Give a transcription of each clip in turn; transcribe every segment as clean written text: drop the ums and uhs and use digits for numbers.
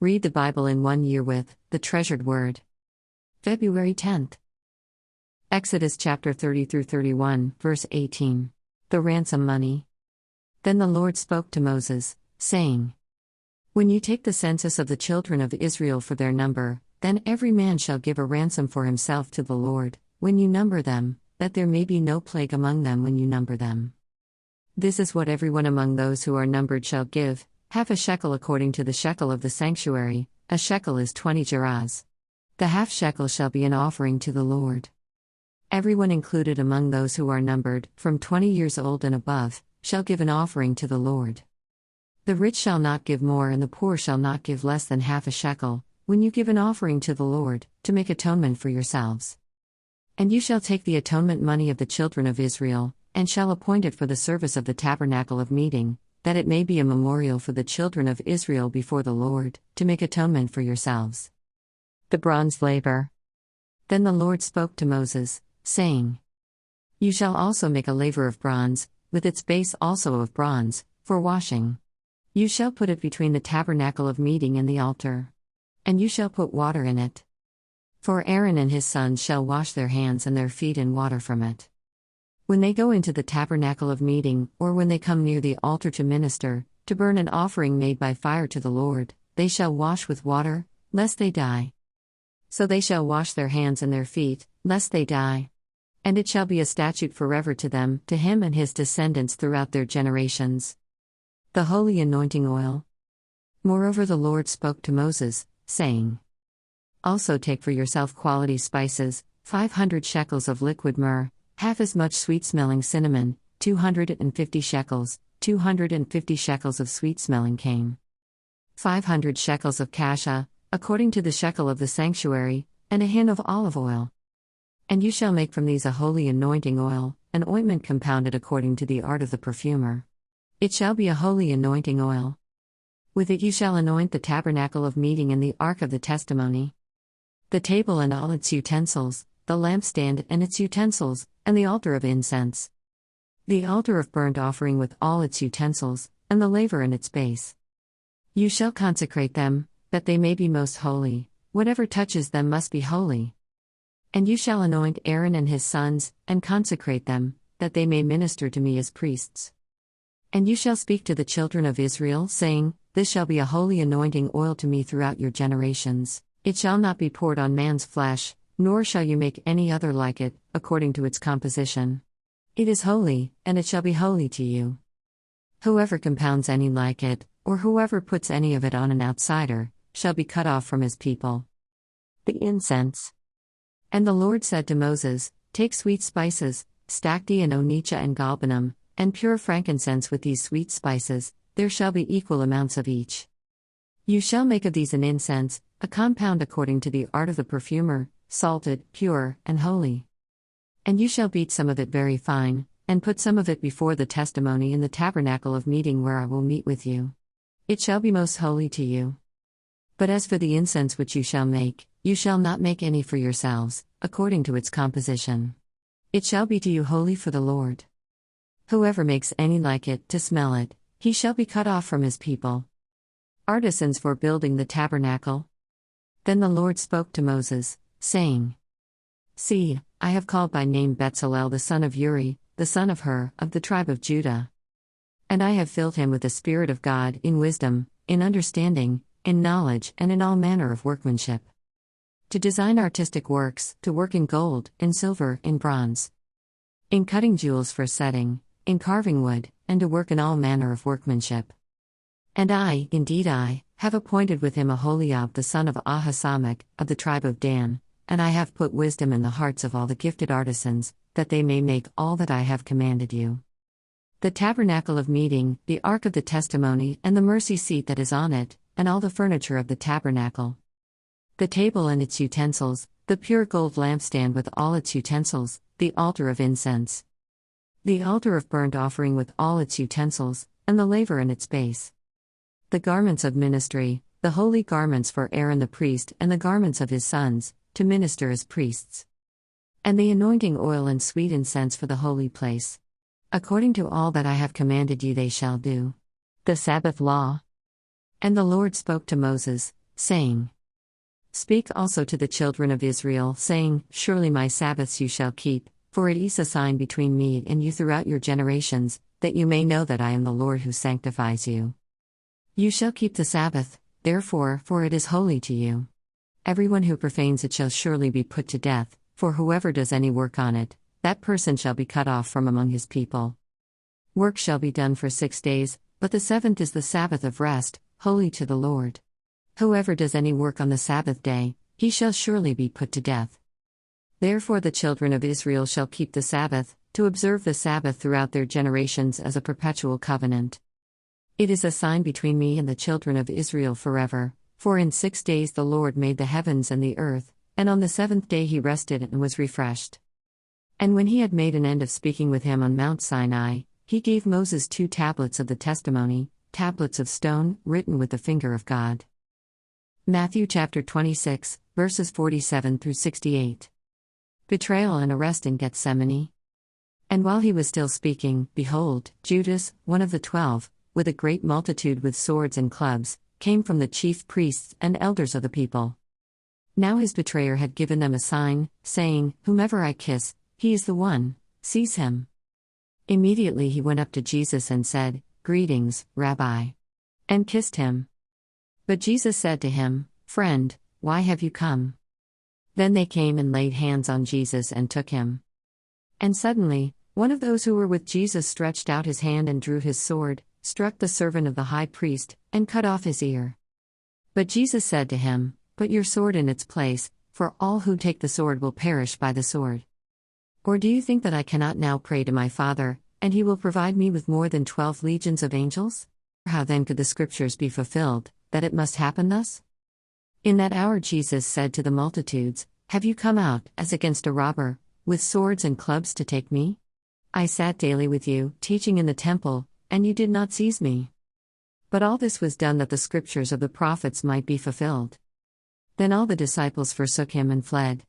Read the Bible in 1 year with The Treasured Word. February 10th. Exodus chapter 30 through 31, verse 18. The ransom money. Then the Lord spoke to Moses, saying, When you take the census of the children of Israel for their number, then every man shall give a ransom for himself to the Lord, when you number them, that there may be no plague among them when you number them. This is what everyone among those who are numbered shall give, half a shekel according to the shekel of the sanctuary. A shekel is 20 gerahs. The half shekel shall be an offering to the Lord. Everyone included among those who are numbered, from 20 years old and above, shall give an offering to the Lord. The rich shall not give more and the poor shall not give less than half a shekel, when you give an offering to the Lord, to make atonement for yourselves. And you shall take the atonement money of the children of Israel, and shall appoint it for the service of the tabernacle of meeting, that it may be a memorial for the children of Israel before the Lord, to make atonement for yourselves. The bronze laver. Then the Lord spoke to Moses, saying, You shall also make a laver of bronze, with its base also of bronze, for washing. You shall put it between the tabernacle of meeting and the altar. And you shall put water in it. For Aaron and his sons shall wash their hands and their feet in water from it. When they go into the tabernacle of meeting, or when they come near the altar to minister, to burn an offering made by fire to the Lord, they shall wash with water, lest they die. So they shall wash their hands and their feet, lest they die. And it shall be a statute forever to them, to him and his descendants throughout their generations. The holy anointing oil. Moreover the Lord spoke to Moses, saying, Also take for yourself quality spices, 500 shekels of liquid myrrh, half as much sweet-smelling cinnamon, 250 shekels, 250 shekels of sweet-smelling cane, 500 shekels of cassia, according to the shekel of the sanctuary, and a hin of olive oil. And you shall make from these a holy anointing oil, an ointment compounded according to the art of the perfumer. It shall be a holy anointing oil. With it you shall anoint the tabernacle of meeting and the ark of the testimony, the table and all its utensils, the lampstand and its utensils, and the altar of incense, the altar of burnt offering with all its utensils, and the laver and its base. You shall consecrate them, that they may be most holy. Whatever touches them must be holy. And you shall anoint Aaron and his sons, and consecrate them, that they may minister to me as priests. And you shall speak to the children of Israel, saying, This shall be a holy anointing oil to me throughout your generations. It shall not be poured on man's flesh, nor shall you make any other like it, according to its composition. It is holy, and it shall be holy to you. Whoever compounds any like it, or whoever puts any of it on an outsider, shall be cut off from his people. The incense. And the Lord said to Moses, Take sweet spices, stacte and onycha and galbanum, and pure frankincense with these sweet spices, there shall be equal amounts of each. You shall make of these an incense, a compound according to the art of the perfumer, salted, pure, and holy. And you shall beat some of it very fine, and put some of it before the testimony in the tabernacle of meeting where I will meet with you. It shall be most holy to you. But as for the incense which you shall make, you shall not make any for yourselves, according to its composition. It shall be to you holy for the Lord. Whoever makes any like it, to smell it, he shall be cut off from his people. Artisans for building the tabernacle. Then the Lord spoke to Moses, saying, See, I have called by name Bezalel the son of Uri, the son of Hur, of the tribe of Judah. And I have filled him with the Spirit of God in wisdom, in understanding, in knowledge and in all manner of workmanship. To design artistic works, to work in gold, in silver, in bronze, in cutting jewels for setting, in carving wood, and to work in all manner of workmanship. And I, indeed I, have appointed with him Aholiab the son of Ahisamach, of the tribe of Dan, and I have put wisdom in the hearts of all the gifted artisans, that they may make all that I have commanded you. The tabernacle of meeting, the ark of the testimony, and the mercy seat that is on it, and all the furniture of the tabernacle. The table and its utensils, the pure gold lampstand with all its utensils, the altar of incense, the altar of burnt offering with all its utensils, and the laver and its base. The garments of ministry, the holy garments for Aaron the priest and the garments of his sons, to minister as priests. And the anointing oil and sweet incense for the holy place. According to all that I have commanded you they shall do. The Sabbath law. And the Lord spoke to Moses, saying, Speak also to the children of Israel, saying, Surely my Sabbaths you shall keep, for it is a sign between me and you throughout your generations, that you may know that I am the Lord who sanctifies you. You shall keep the Sabbath, therefore, for it is holy to you. Everyone who profanes it shall surely be put to death, for whoever does any work on it, that person shall be cut off from among his people. Work shall be done for 6 days, but the seventh is the Sabbath of rest, holy to the Lord. Whoever does any work on the Sabbath day, he shall surely be put to death. Therefore the children of Israel shall keep the Sabbath, to observe the Sabbath throughout their generations as a perpetual covenant. It is a sign between me and the children of Israel forever, for in 6 days the Lord made the heavens and the earth, and on the seventh day he rested and was refreshed. And when he had made an end of speaking with him on Mount Sinai, he gave Moses 2 tablets of the testimony, tablets of stone, written with the finger of God. Matthew chapter 26, verses 47 through 68. Betrayal and arrest in Gethsemane. And while he was still speaking, behold, Judas, one of the 12, with a great multitude with swords and clubs, came from the chief priests and elders of the people. Now his betrayer had given them a sign, saying, Whomever I kiss, he is the one, seize him. Immediately he went up to Jesus and said, Greetings, Rabbi, and kissed him. But Jesus said to him, Friend, why have you come? Then they came and laid hands on Jesus and took him. And suddenly, one of those who were with Jesus stretched out his hand and drew his sword, struck the servant of the high priest, and cut off his ear. But Jesus said to him, Put your sword in its place, for all who take the sword will perish by the sword. Or do you think that I cannot now pray to my Father, and he will provide me with more than 12 legions of angels? How then could the scriptures be fulfilled, that it must happen thus? In that hour Jesus said to the multitudes, Have you come out, as against a robber, with swords and clubs to take me? I sat daily with you, teaching in the temple, and you did not seize me. But all this was done that the scriptures of the prophets might be fulfilled. Then all the disciples forsook him and fled.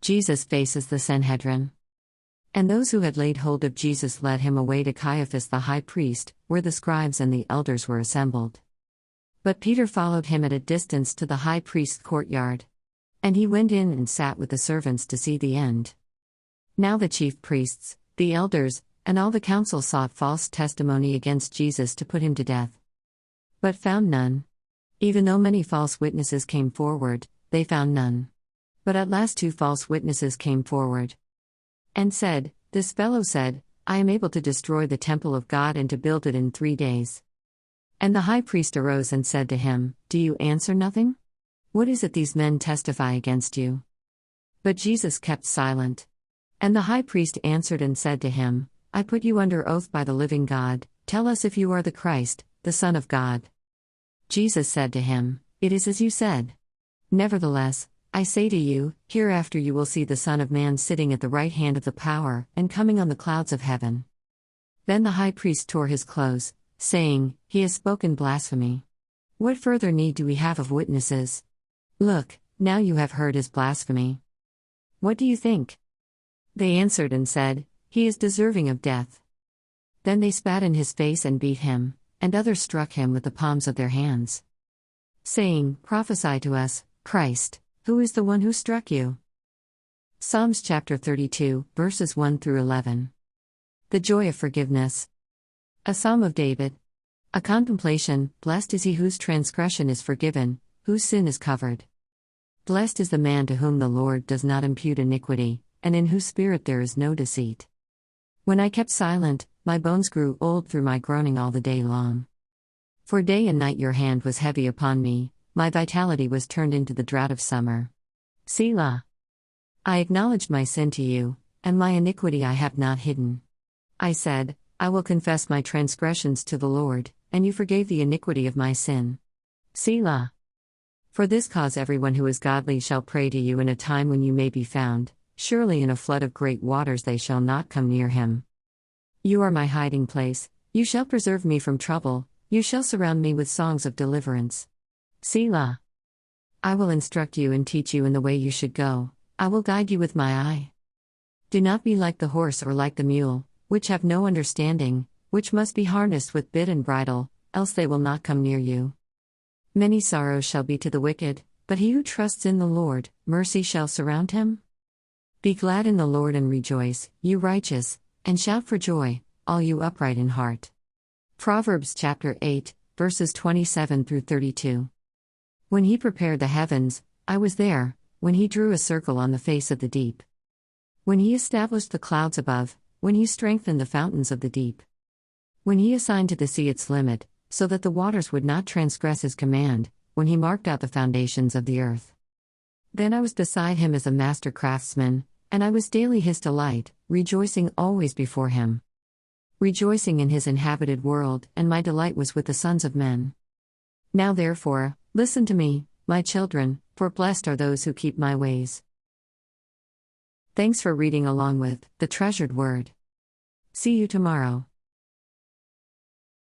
Jesus faces the Sanhedrin. And those who had laid hold of Jesus led him away to Caiaphas the high priest, where the scribes and the elders were assembled. But Peter followed him at a distance to the high priest's courtyard. And he went in and sat with the servants to see the end. Now the chief priests, the elders, and all the council sought false testimony against Jesus to put him to death. But found none. Even though many false witnesses came forward, they found none. But at last 2 false witnesses came forward. And said, This fellow said, I am able to destroy the temple of God and to build it in 3 days. And the high priest arose and said to him, Do you answer nothing? What is it these men testify against you? But Jesus kept silent. And the high priest answered and said to him, I put you under oath by the living God, tell us if you are the Christ, the Son of God. Jesus said to him, It is as you said. Nevertheless, I say to you, hereafter you will see the Son of Man sitting at the right hand of the power, and coming on the clouds of heaven. Then the high priest tore his clothes, saying, He has spoken blasphemy. What further need do we have of witnesses? Look, now you have heard his blasphemy. What do you think? They answered and said, He is deserving of death. Then they spat in his face and beat him, and others struck him with the palms of their hands, saying, Prophesy to us, Christ, who is the one who struck you? Psalms chapter 32, verses 1 through 11. The joy of forgiveness. A psalm of David. A contemplation, Blessed is he whose transgression is forgiven, whose sin is covered. Blessed is the man to whom the Lord does not impute iniquity, and in whose spirit there is no deceit. When I kept silent, my bones grew old through my groaning all the day long. For day and night your hand was heavy upon me, my vitality was turned into the drought of summer. Selah. I acknowledged my sin to you, and my iniquity I have not hidden. I said, I will confess my transgressions to the Lord, and you forgave the iniquity of my sin. Selah. For this cause everyone who is godly shall pray to you in a time when you may be found, surely in a flood of great waters they shall not come near him. You are my hiding place, you shall preserve me from trouble, you shall surround me with songs of deliverance. Selah. I will instruct you and teach you in the way you should go, I will guide you with my eye. Do not be like the horse or like the mule, which have no understanding, which must be harnessed with bit and bridle, else they will not come near you. Many sorrows shall be to the wicked, but he who trusts in the Lord, mercy shall surround him. Be glad in the Lord and rejoice, you righteous, and shout for joy, all you upright in heart. Proverbs chapter 8, verses 27 through 32. When he prepared the heavens, I was there, when he drew a circle on the face of the deep. When he established the clouds above, when he strengthened the fountains of the deep. When he assigned to the sea its limit, so that the waters would not transgress his command, when he marked out the foundations of the earth. Then I was beside him as a master craftsman, and I was daily his delight, rejoicing always before him. Rejoicing in his inhabited world, and my delight was with the sons of men. Now therefore, listen to me, my children, for blessed are those who keep my ways. Thanks for reading along with The Treasured Word. See you tomorrow.